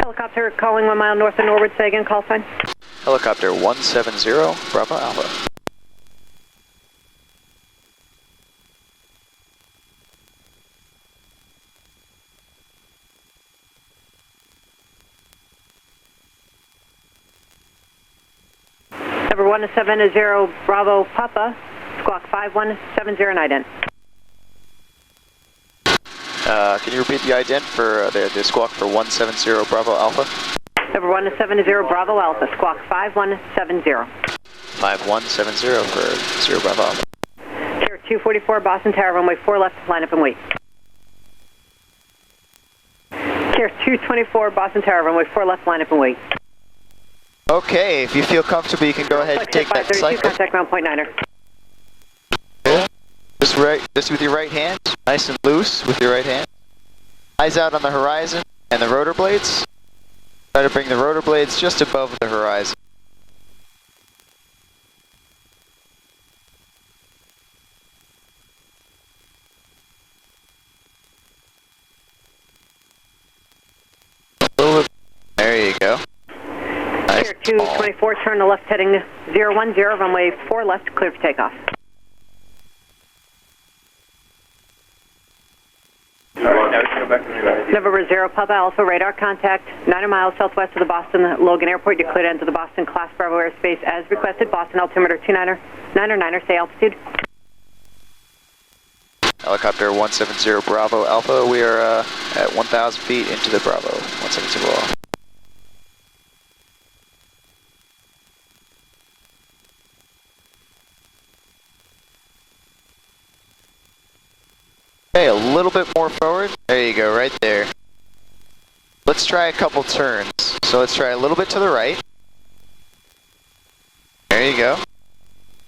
Helicopter calling 1 mile north of Norwood. Say again, call sign. Helicopter 170, Bravo Alpha. Number 170, Bravo Papa, squawk 5170 ident. Can you repeat the ident for the squawk for 170 Bravo Alpha? Number 170 Bravo Alpha, squawk 5170. 5170 for 0 Bravo Alpha. Sierra 244, Boston Tower, runway 4 left, line up and wait. Sierra 224, Boston Tower, runway 4 left, line up and wait. Okay, if you feel comfortable, you can go ahead and take that cycle. Contact ground point 9er. Just with your right hand, nice and loose with your right hand. Eyes out on the horizon and the rotor blades. Try to bring the rotor blades just above the horizon. There you go. Nice. 224, turn to left heading 010, runway 4 left, clear for takeoff. November 0, Papa Alpha, radar contact, 9 miles southwest of the Boston Logan Airport. You cleared into the Boston Class Bravo airspace as requested. Boston altimeter 29er, say altitude. Helicopter 170 Bravo Alpha, we are at 1,000 feet into the Bravo 170 Alpha. Okay, a little bit more forward. There you go, right there. Let's try a couple turns. So let's try a little bit to the right. There you go.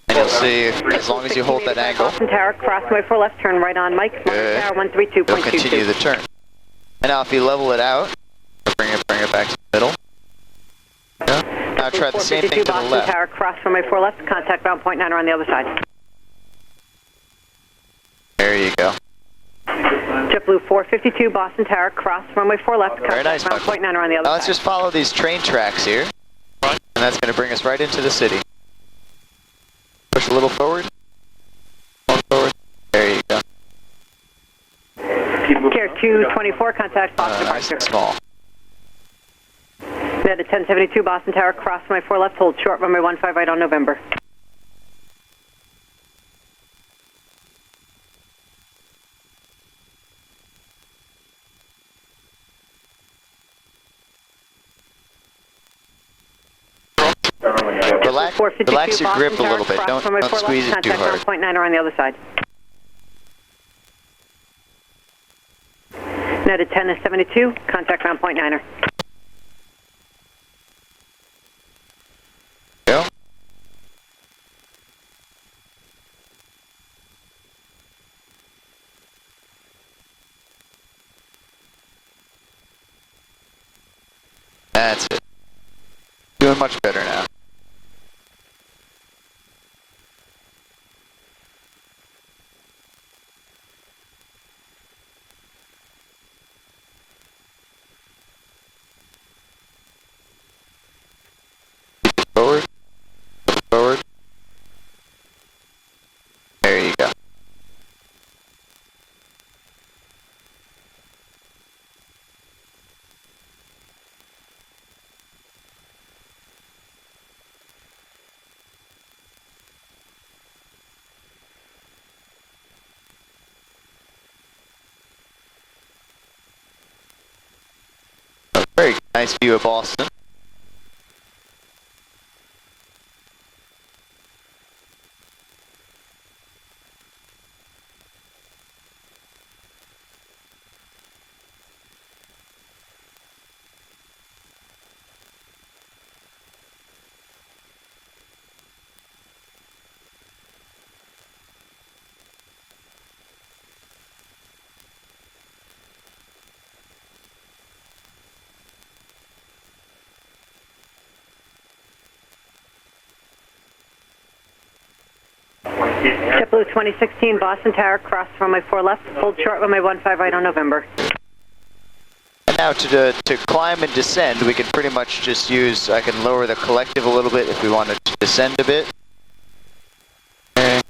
And you'll see, as long as you hold that angle. Boston Tower, crossway 4 left, turn right on Mike. Good. Tower 132.22. You'll continue the turn. And now if you level it out, bring it back to the middle. Yeah. Now try the same thing to the Boston left. Tower, cross runway 4 left, contact ground point 9er on the other side. There you go. JetBlue 452, Boston Tower, cross runway 4 left, Very nice, ground point 9er on the other now side. let's just follow these train tracks here. And that's going to bring us right into the city. Push a little forward. More forward. There you go. Care 224, contact Boston Nice departure. and small. Net at 1072, Boston Tower, cross runway 4 left, hold short, runway 15 right on November. Relax your grip a little bit. Don't squeeze it too hard. Contact point 9er on the other side. Net at 1072, contact ground point 9er. Go. That's it. Doing much better now. Forward. Forward. There you go. A very nice view of Boston. JetBlue 2016, Boston Tower, cross runway 4 left, hold short runway 15 right on November. And Now to climb and descend, we can pretty much just use, I can lower the collective a little bit if we wanted to descend a bit. Okay.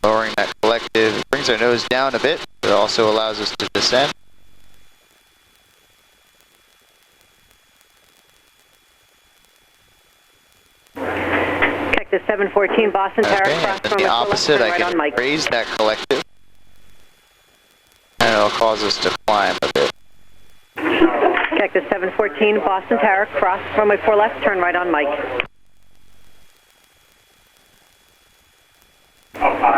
Lowering that collective, it brings our nose down a bit, but it also allows us to descend. Cactus 714 Boston Tower, Okay, cross and then from the opposite, I right on can Mike. raise that collective, and it'll cause us to climb a bit. Cactus 714 Boston Tower, cross runway 4 left, turn right on Mike.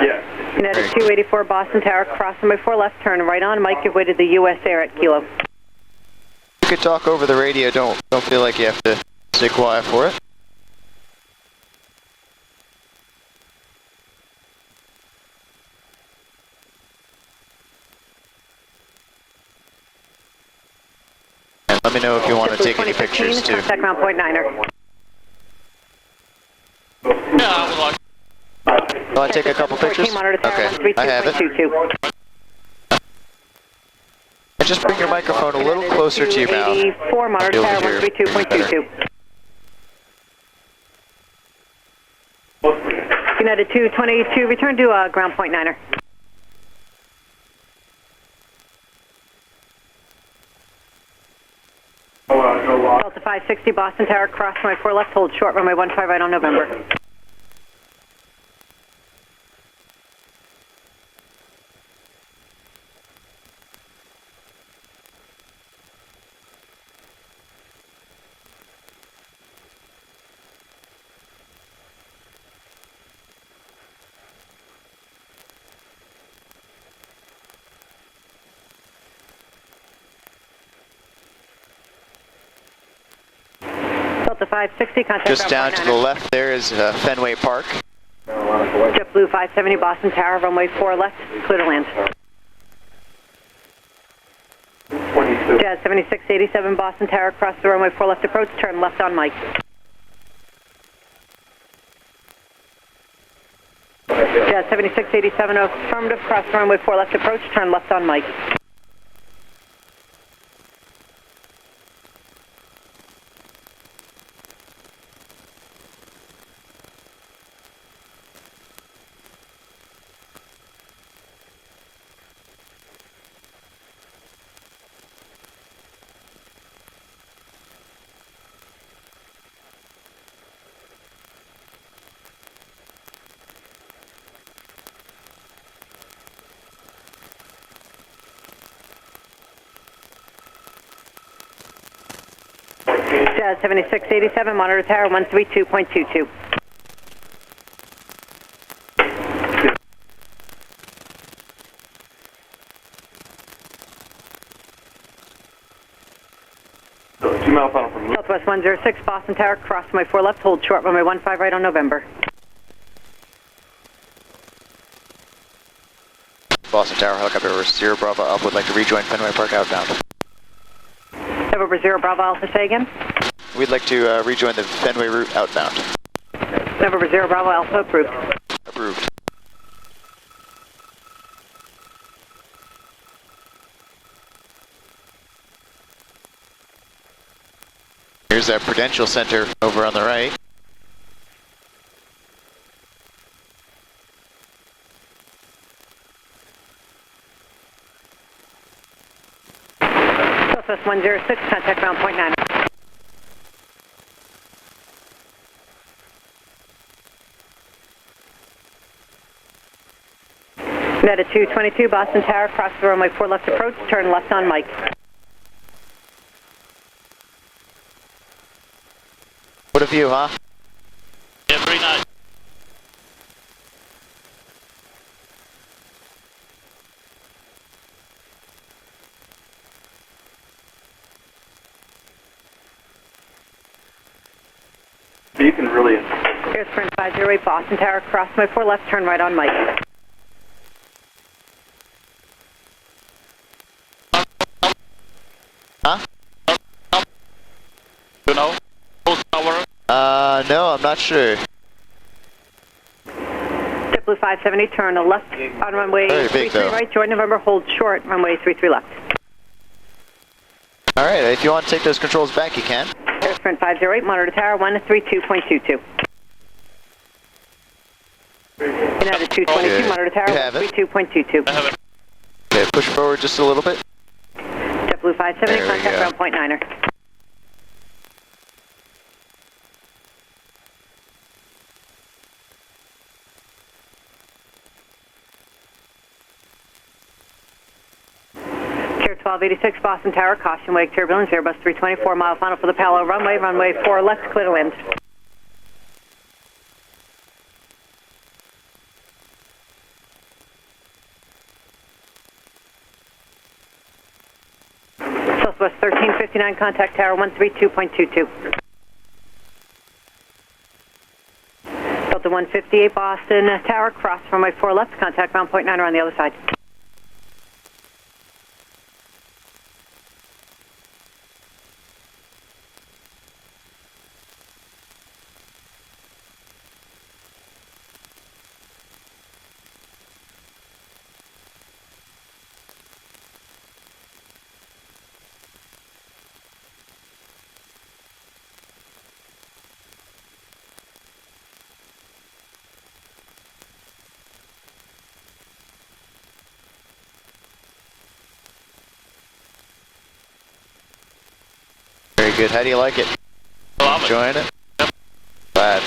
Yes. United 284 Boston Tower, cross runway 4 left, turn right on Mike. Give way to the US Air at Kilo. You could talk over the radio, don't feel like you have to stay quiet for it. And let me know if you want to take any pictures too. Contact ground point 9er. Yeah, I would like. Want to take a couple pictures? Okay, I have it. And just bring your microphone a little closer to your mouth. 4 monitor tower 132.22. United 222, return to ground point 9er. Delta 560 Boston Tower, cross runway 4 left, hold short runway 15 right on November. Delta 560, contact Just down ground to point the 9er. left there is Fenway Park. JetBlue 570 Boston Tower, runway 4 left, clear to land. Jazz 7687 Boston Tower, cross the runway 4 left approach, turn left on Mike. Jazz 7687 affirmative, cross the runway 4 left approach, turn left on Mike. Jazz 7687, monitor tower 132.22. Southwest 106, Boston Tower, cross runway 4 left, hold short runway 15 right on November. Boston Tower, helicopter over Sierra Bravo Alpha would like to rejoin Fenway Park outbound. November 0 Bravo Alpha, say again. We'd like to rejoin the Fenway route outbound. November 0 Bravo Alpha, approved. Approved. Here's that Prudential Center over on the right. Southwest 106, contact ground point 9. United 222, Boston Tower, cross the runway 4 left approach, turn left on Mike. What a view, huh? Yeah, very nice. You can really. Here's Sprint 508, Boston Tower, cross runway 4 left, turn right on Mike. Huh? You know? Tower. No, I'm not sure. JetBlue 570, turn left on runway Very big, 33 though. right, join November, hold short, runway 33 left. All right, if you want to take those controls back, you can. Air Sprint 508, monitor tower 132.22. United 222, monitor tower You have it. 132.22. I have it. Okay, push forward just a little bit. JetBlue 570, There we contact go. ground point niner. Tier 1286, Boston Tower, caution wake turbulence, Airbus 324, mile final for the Palo runway, runway 4 left, clear to land. Southwest 1359, contact tower 132.22. Delta 158, Boston Tower, cross runway 4 left, contact ground point niner on the other side. Very good. How do you like it? Love it. Enjoying it? Yep. Glad.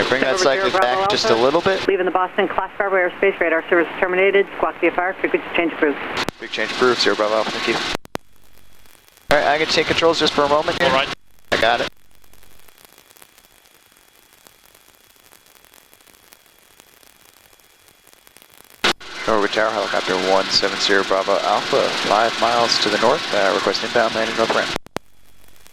Bring that cyclic back just a little bit. Leaving the Boston Class Bravo airspace, radar service terminated, squawk VFR, frequency change approved. Big change approved, Sierra Bravo Alpha, thank you. All right, I can take controls just for a moment here. All right. I got it. Norwood Tower, helicopter 170 Bravo Alpha, 5 miles to the north, request inbound landing north ramp.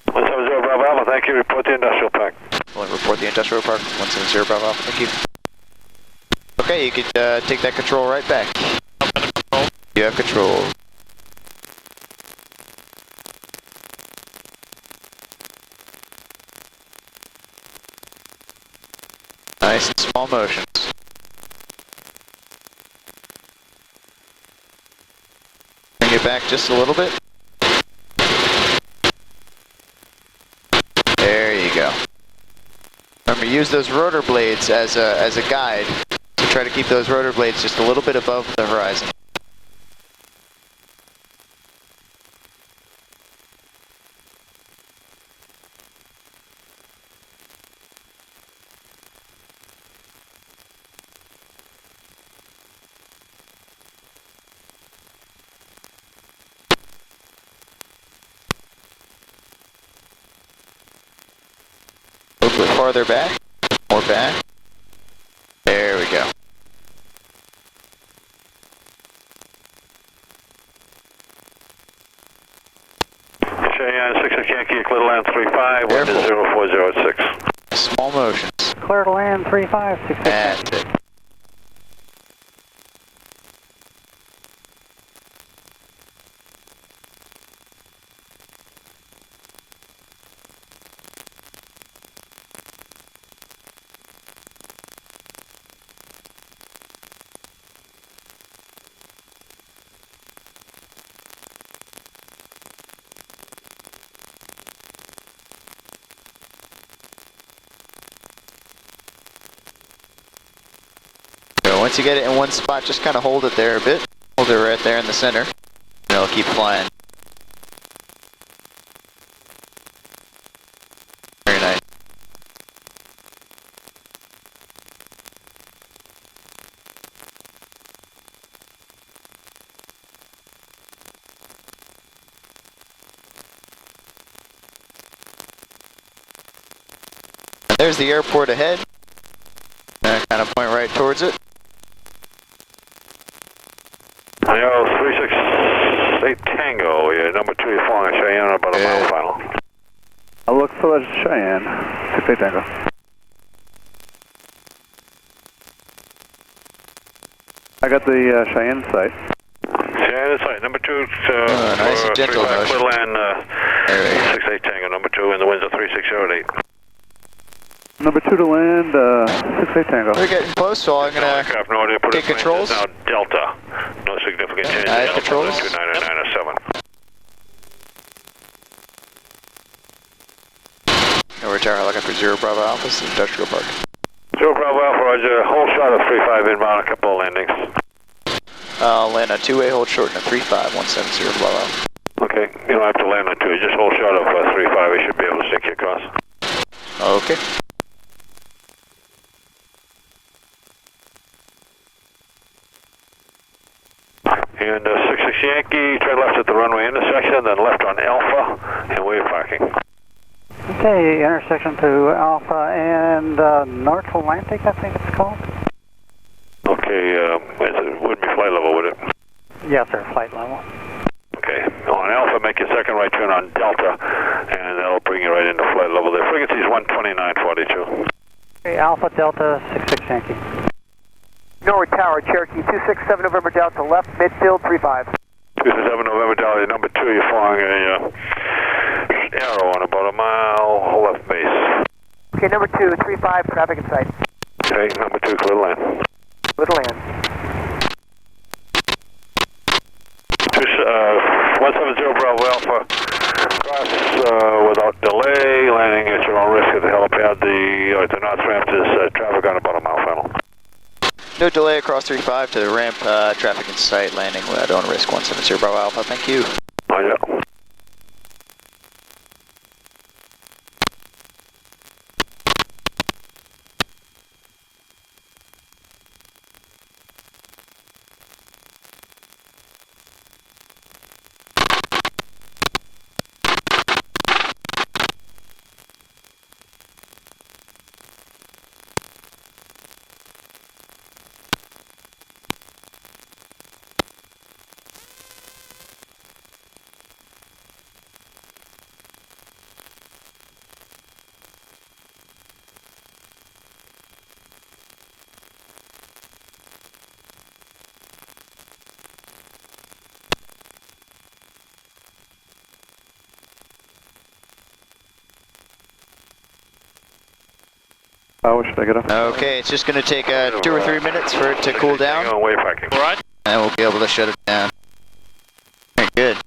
170 Bravo Alpha, thank you. Report the industrial park. We'll report the industrial park, 170 Bravo Alpha, thank you. Okay, you could take that control right back. You have control. Nice and small motions. Bring it back just a little bit. There you go. Remember, use those rotor blades as a guide. So try to keep those rotor blades just a little bit above the horizon. A little bit farther back, more back. There we go. Cheyenne 6 Yankee, clear to land 35, wind is Careful. 0406. Small motions. Clear to land 35, 6 That's it. So once you get it in one spot, just kind of hold it there a bit. Hold it right there in the center, and it'll keep flying. Very nice. There's the airport ahead. Kind of point right towards it. Yo, 368 Tango, yeah, number 2, you're flying Cheyenne about a mile final. I'll look for that Cheyenne, 68 Tango. I got the Cheyenne site. Cheyenne site, number 2, nice and gentle motion. Little land, 68 Tango, number 2, and the winds are 360 at 8. Number 2 to land, 68 Tango. We're getting close, so I'm gonna take controls. Now Delta, no significant change. I have controls. 29907. We're tower helicopter 0 Bravo Alpha, this is Industrial Park. 0 Bravo Alpha, Roger. Hold short of 35 inbound, a couple of landings. I'll land a 2-way hold short and a 35, 170 Bravo Alpha. Okay, you don't have to land on 2, just hold short of 35, we should be able to sink you across. Okay. And 66 Yankee, turn left at the runway intersection, then left on Alpha, and wave parking. Okay, intersection to Alpha and North Atlantic, I think it's called. Okay, it wouldn't be flight level, would it? Yes, sir, flight level. Okay, on Alpha, make your second right turn on Delta, and that'll bring you right into flight level. The frequency is 129.42. Okay, Alpha Delta 66 Yankee. Norwood Tower, Cherokee 267 November Delta, left midfield 35. 267 November Delta, number 2, you're flying a arrow on about a mile left base. Okay, number 2, 35, traffic in sight. Okay, number 2, clear land. Little land. 170 Bravo Alpha, cross without delay, landing at your own risk at the helipad. The north ramp is traffic on about a mile final. No delay across 35 to the ramp, traffic in sight, landing at on risk 170 Bravo Alpha, thank you. Roger. Where should I get up? Okay, it's just gonna take 2 or 3 minutes for it to cool down, Wave parking. Alright. and we'll be able to shut it down. Very good.